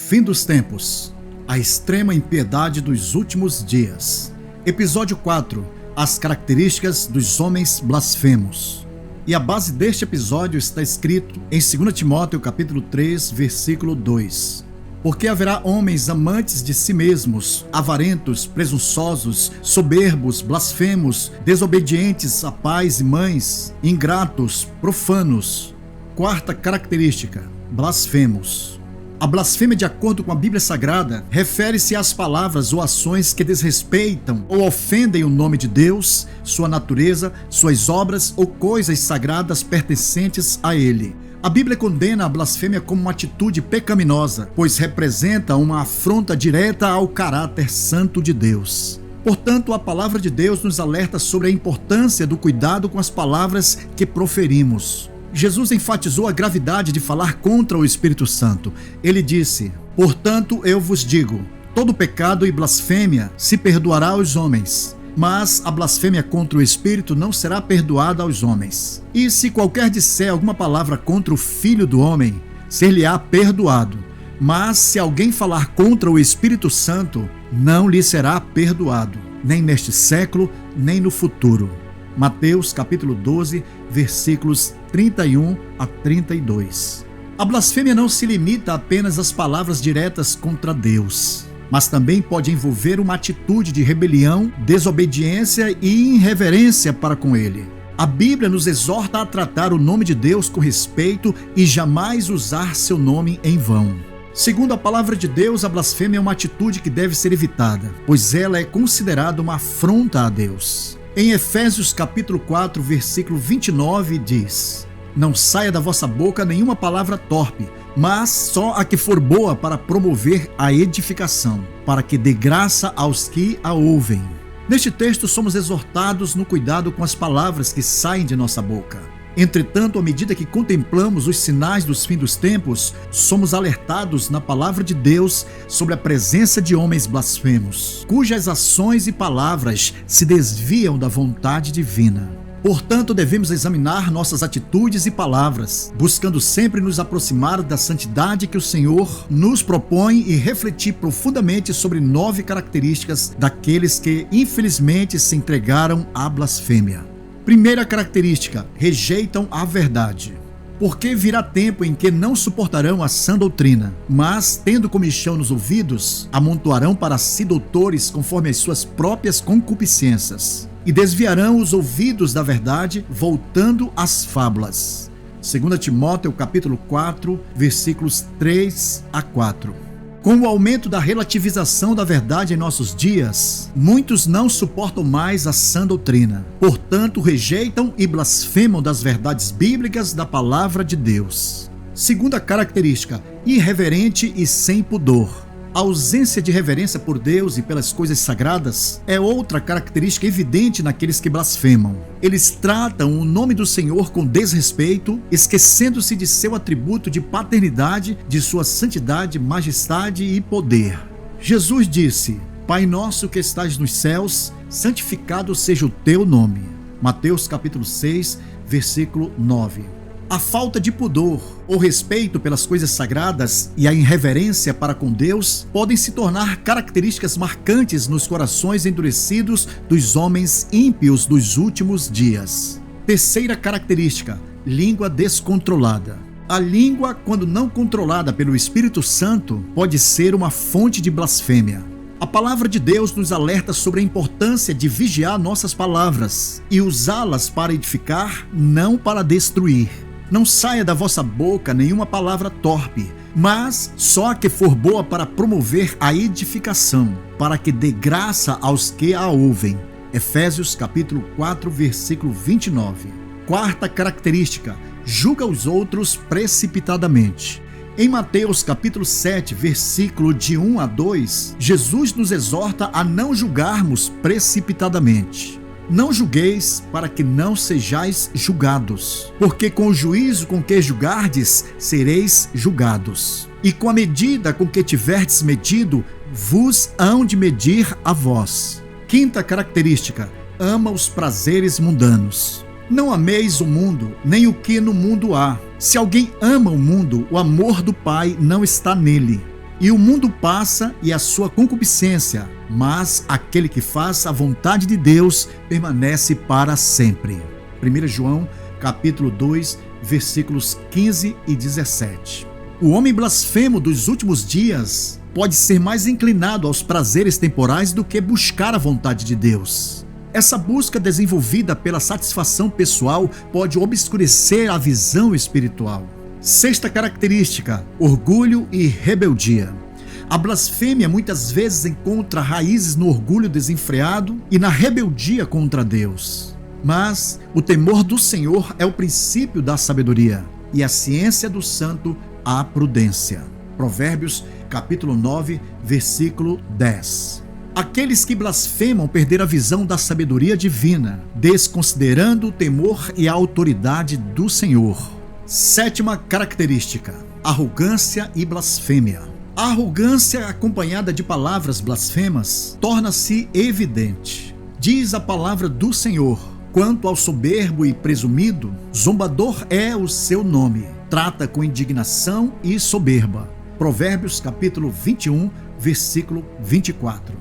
Fim dos tempos. A extrema impiedade dos últimos dias. Episódio 4. As características dos homens blasfemos. E a base deste episódio está escrito em 2 Timóteo capítulo 3, versículo 2. Porque haverá homens amantes de si mesmos, avarentos, presunçosos, soberbos, blasfemos, desobedientes a pais e mães, ingratos, profanos. Quarta característica: blasfemos. A blasfêmia, de acordo com a Bíblia Sagrada, refere-se às palavras ou ações que desrespeitam ou ofendem o nome de Deus, sua natureza, suas obras ou coisas sagradas pertencentes a Ele. A Bíblia condena a blasfêmia como uma atitude pecaminosa, pois representa uma afronta direta ao caráter santo de Deus. Portanto, a palavra de Deus nos alerta sobre a importância do cuidado com as palavras que proferimos. Jesus enfatizou a gravidade de falar contra o Espírito Santo. Ele disse: portanto, eu vos digo, todo pecado e blasfêmia se perdoará aos homens, mas a blasfêmia contra o Espírito não será perdoada aos homens. E se qualquer disser alguma palavra contra o Filho do Homem, ser-lhe-á perdoado. Mas se alguém falar contra o Espírito Santo, não lhe será perdoado, nem neste século, nem no futuro. Mateus capítulo 12, versículos 31 a 32. A blasfêmia não se limita apenas às palavras diretas contra Deus, mas também pode envolver uma atitude de rebelião, desobediência e irreverência para com Ele. A Bíblia nos exorta a tratar o nome de Deus com respeito e jamais usar seu nome em vão. Segundo a palavra de Deus, a blasfêmia é uma atitude que deve ser evitada, pois ela é considerada uma afronta a Deus. Em Efésios capítulo 4, versículo 29 diz: não saia da vossa boca nenhuma palavra torpe, mas só a que for boa para promover a edificação, para que dê graça aos que a ouvem. Neste texto somos exortados no cuidado com as palavras que saem de nossa boca. Entretanto, à medida que contemplamos os sinais dos fins dos tempos, somos alertados na palavra de Deus sobre a presença de homens blasfemos, cujas ações e palavras se desviam da vontade divina. Portanto, devemos examinar nossas atitudes e palavras, buscando sempre nos aproximar da santidade que o Senhor nos propõe e refletir profundamente sobre 9 características daqueles que, infelizmente, se entregaram à blasfêmia. Primeira característica: rejeitam a verdade. Porque virá tempo em que não suportarão a sã doutrina, mas, tendo comichão nos ouvidos, amontoarão para si doutores conforme as suas próprias concupiscências, e desviarão os ouvidos da verdade, voltando às fábulas. 2 Timóteo capítulo 4, versículos 3 a 4. Com o aumento da relativização da verdade em nossos dias, muitos não suportam mais a sã doutrina. Portanto, rejeitam e blasfemam das verdades bíblicas da palavra de Deus. Segunda característica: irreverente e sem pudor. A ausência de reverência por Deus e pelas coisas sagradas é outra característica evidente naqueles que blasfemam. Eles tratam o nome do Senhor com desrespeito, esquecendo-se de seu atributo de paternidade, de sua santidade, majestade e poder. Jesus disse: Pai nosso que estás nos céus, santificado seja o teu nome. Mateus capítulo 6, versículo 9. A falta de pudor ou respeito pelas coisas sagradas e a irreverência para com Deus podem se tornar características marcantes nos corações endurecidos dos homens ímpios dos últimos dias. Terceira característica: língua descontrolada. A língua, quando não controlada pelo Espírito Santo, pode ser uma fonte de blasfêmia. A palavra de Deus nos alerta sobre a importância de vigiar nossas palavras e usá-las para edificar, não para destruir. Não saia da vossa boca nenhuma palavra torpe, mas só a que for boa para promover a edificação, para que dê graça aos que a ouvem. Efésios capítulo 4, versículo 29. Quarta característica: julga os outros precipitadamente. Em Mateus capítulo 7, versículo de 1 a 2, Jesus nos exorta a não julgarmos precipitadamente. Não julgueis, para que não sejais julgados, porque com o juízo com que julgardes, sereis julgados. E com a medida com que tiverdes medido, vos hão de medir a vós. Quinta característica: ama os prazeres mundanos. Não ameis o mundo, nem o que no mundo há. Se alguém ama o mundo, o amor do Pai não está nele. E o mundo passa e a sua concupiscência, mas aquele que faz a vontade de Deus permanece para sempre. 1 João, capítulo 2, versículos 15 e 17. O homem blasfemo dos últimos dias pode ser mais inclinado aos prazeres temporais do que buscar a vontade de Deus. Essa busca desenvolvida pela satisfação pessoal pode obscurecer a visão espiritual. Sexta característica: orgulho e rebeldia. A blasfêmia muitas vezes encontra raízes no orgulho desenfreado e na rebeldia contra Deus. Mas o temor do Senhor é o princípio da sabedoria, e a ciência do santo a prudência. Provérbios, capítulo 9, versículo 10. Aqueles que blasfemam perderam a visão da sabedoria divina, desconsiderando o temor e a autoridade do Senhor. Sétima característica: arrogância e blasfêmia. A arrogância acompanhada de palavras blasfemas torna-se evidente. Diz a palavra do Senhor: quanto ao soberbo e presumido, zombador é o seu nome. Trata com indignação e soberba. Provérbios capítulo 21, versículo 24.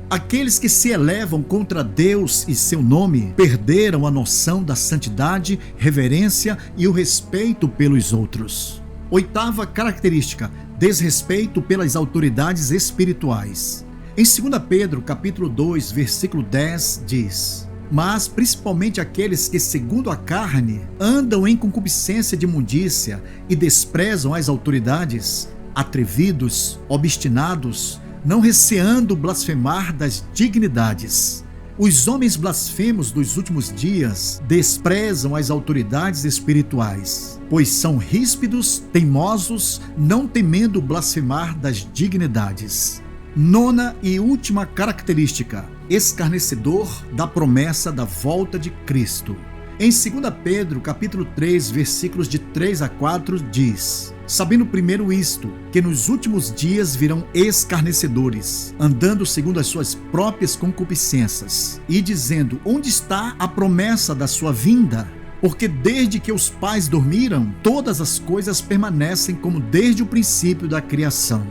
Aqueles que se elevam contra Deus e seu nome perderam a noção da santidade, reverência e o respeito pelos outros. Oitava característica: desrespeito pelas autoridades espirituais. Em 2 Pedro, capítulo 2, versículo 10, diz: mas principalmente aqueles que, segundo a carne, andam em concupiscência de imundícia e desprezam as autoridades, atrevidos, obstinados, não receando blasfemar das dignidades. Os homens blasfemos dos últimos dias desprezam as autoridades espirituais, pois são ríspidos, teimosos, não temendo blasfemar das dignidades. Nona e última característica: escarnecedor da promessa da volta de Cristo. Em 2 Pedro, capítulo 3, versículos de 3 a 4, diz: sabendo primeiro isto, que nos últimos dias virão escarnecedores, andando segundo as suas próprias concupiscências, e dizendo: onde está a promessa da sua vinda? Porque desde que os pais dormiram, todas as coisas permanecem como desde o princípio da criação.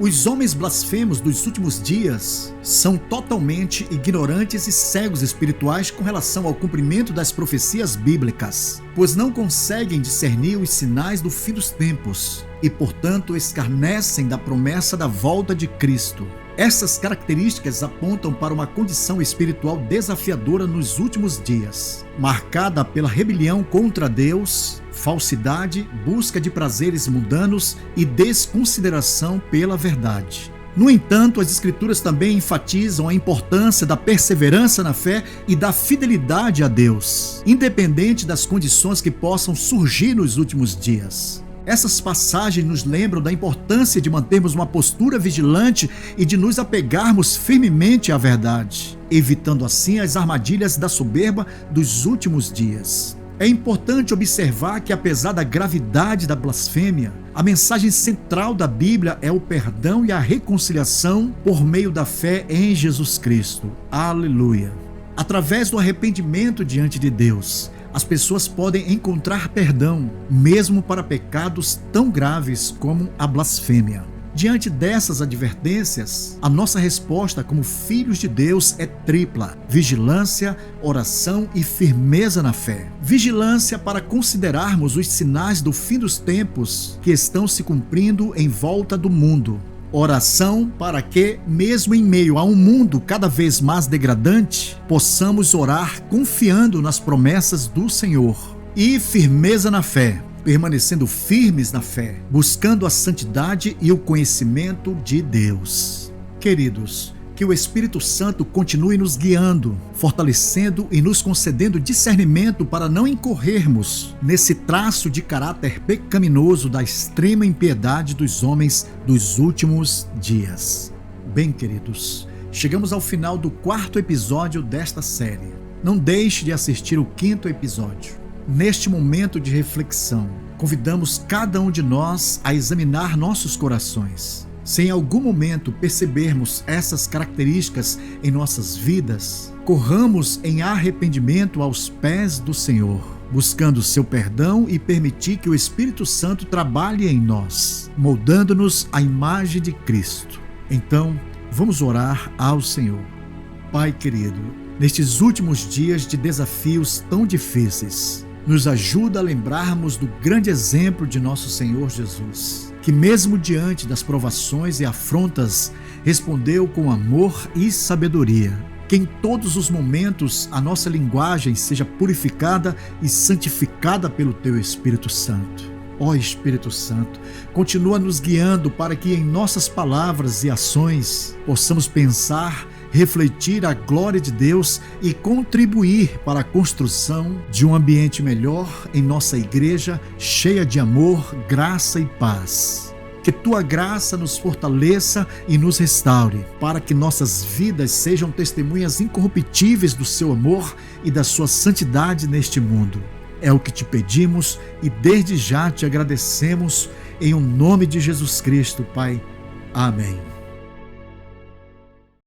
Os homens blasfemos dos últimos dias são totalmente ignorantes e cegos espirituais com relação ao cumprimento das profecias bíblicas, pois não conseguem discernir os sinais do fim dos tempos e, portanto, escarnecem da promessa da volta de Cristo. Essas características apontam para uma condição espiritual desafiadora nos últimos dias, marcada pela rebelião contra Deus, falsidade, busca de prazeres mundanos e desconsideração pela verdade. No entanto, as Escrituras também enfatizam a importância da perseverança na fé e da fidelidade a Deus, independente das condições que possam surgir nos últimos dias. Essas passagens nos lembram da importância de mantermos uma postura vigilante e de nos apegarmos firmemente à verdade, evitando assim as armadilhas da soberba dos últimos dias. É importante observar que, apesar da gravidade da blasfêmia, a mensagem central da Bíblia é o perdão e a reconciliação por meio da fé em Jesus Cristo. Aleluia! Através do arrependimento diante de Deus, as pessoas podem encontrar perdão, mesmo para pecados tão graves como a blasfêmia. Diante dessas advertências, a nossa resposta como filhos de Deus é tripla: vigilância, oração e firmeza na fé. Vigilância para considerarmos os sinais do fim dos tempos que estão se cumprindo em volta do mundo. Oração para que, mesmo em meio a um mundo cada vez mais degradante, possamos orar confiando nas promessas do Senhor. E firmeza na fé, permanecendo firmes na fé, buscando a santidade e o conhecimento de Deus. Queridos, que o Espírito Santo continue nos guiando, fortalecendo e nos concedendo discernimento para não incorrermos nesse traço de caráter pecaminoso da extrema impiedade dos homens dos últimos dias. Bem, queridos, chegamos ao final do 4º episódio desta série. Não deixe de assistir o 5º episódio. Neste momento de reflexão, convidamos cada um de nós a examinar nossos corações. Se em algum momento percebermos essas características em nossas vidas, corramos em arrependimento aos pés do Senhor. buscando o seu perdão e permitir que o Espírito Santo trabalhe em nós, moldando-nos à imagem de Cristo. Então, vamos orar ao Senhor. Pai querido, nestes últimos dias de desafios tão difíceis, nos ajuda a lembrarmos do grande exemplo de nosso Senhor Jesus, que mesmo diante das provações e afrontas, respondeu com amor e sabedoria. Que em todos os momentos a nossa linguagem seja purificada e santificada pelo Teu Espírito Santo. Ó Espírito Santo, continua nos guiando para que em nossas palavras e ações possamos pensar, refletir a glória de Deus e contribuir para a construção de um ambiente melhor em nossa igreja, cheia de amor, graça e paz. Que Tua graça nos fortaleça e nos restaure, para que nossas vidas sejam testemunhas incorruptíveis do Seu amor e da Sua santidade neste mundo. É o que te pedimos e desde já te agradecemos, em o nome de Jesus Cristo, Pai. Amém.